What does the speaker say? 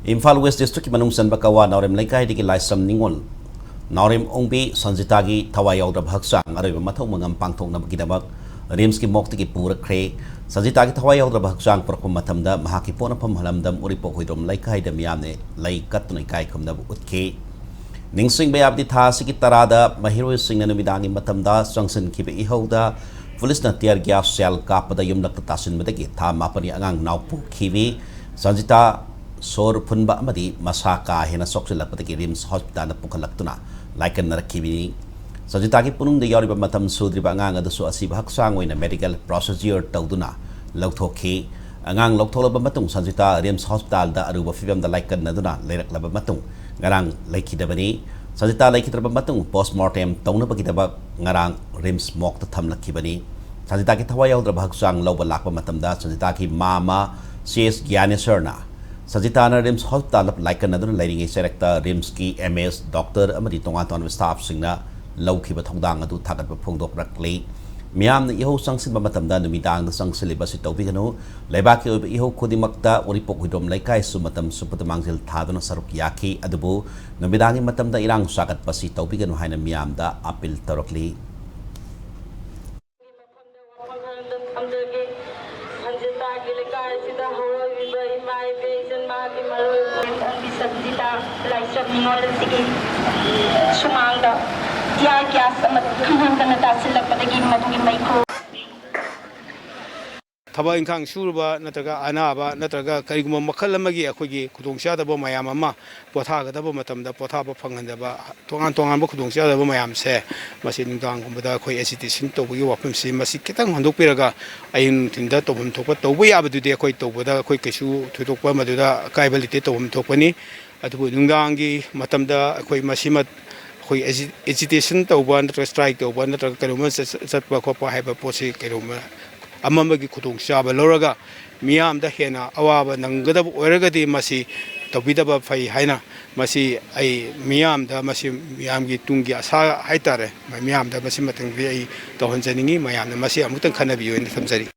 Imphal West District ki manung sanba kawa Naorem laikai diki laisam ningol Naorem ongbi Sanjita'S thawai yaudra bhaksang aroi mathau mangam pangthok na bagidabak Rims ki mokti ki pura kre Sanjita'S thawai yaudra bhaksang prakum mathamda mahaki pona pham halamdam uripo hoidom laikai da miyamne lai katnai kai khumna utke Ningsing bayabdi tha siki tarada mahiroi singna numidangi mathamda sangsan kibe ihauda Police na tear gas cell kapada yumlak tasin madagi tha mapani angang naupu kiwi Sanjita'S Sor punba amadi masaka hena soksilak pataki Rims Hospital na pukalaktuna laikan na rakibini Sanjita'S punung de yoriba matam sudri ba angang adasu asib haksang na medical procedure tawduna lawthoki angang lawtholaba matung Sanjita'S Rims Hospital da aruba fibam da laikan na duna lailaklaba matung ngarang laikidabani Sanjita'S laikidraba matung postmortem tawna bagidaba ngarang Rims mok ta thamlakibani Sanjita'S thawai yaudra haksang lawba lakba matamda Sanjita'S mama CS Gyanesarna Sanjita'S Rims Hospital laikan aduna lairingi serekta Rims ki MS doctor amadi tonga ton staff singna lawkhiba thongdang adu thagatba phongdok rakli miyam na iho sangsin ba matamda numidang na sangsiliba si tawbigano laibaki oiba iho khodimakta uripok hidom laikai su matam supatamangsil thaduna saruk yaki adubu numidangi matamda irang sakat pa si tawbigano haina miyam da apil tarokli Sumangda, dia kiasa mat khangan kana tasilak padagi matugi maiko. Thaba ingkhang surba natraga anaba natraga kariguma makhal amagi akhoi khudongchadaba mayam ama pothagadaba matamda pothaba phanghandaba tongan ba khudongchadaba mayam se masi ningdang gumbada akhoi agitation tawbagi wafam si masi kitang handokpiraga ayin tinda tobum thokpa tawba yabadude akhoi tawbada akhoi kaisu thutokpa maduda kaibalite tawum thokpani adubu ningdangi matamda akhoi masimat akhoi agitation tawba natra strike tawba natra karuma satpa khopa haiba posi karuma amamagi khudong chaba loraga miyam da hena awaba nanggadab oiragadi masi tawbidaba phai haina masi ai miyam da masi miyam gi tunggi asa haitare miyam da masi matang bi ai tawhanjaningi mayam na masi amutang khanabi oina thamjari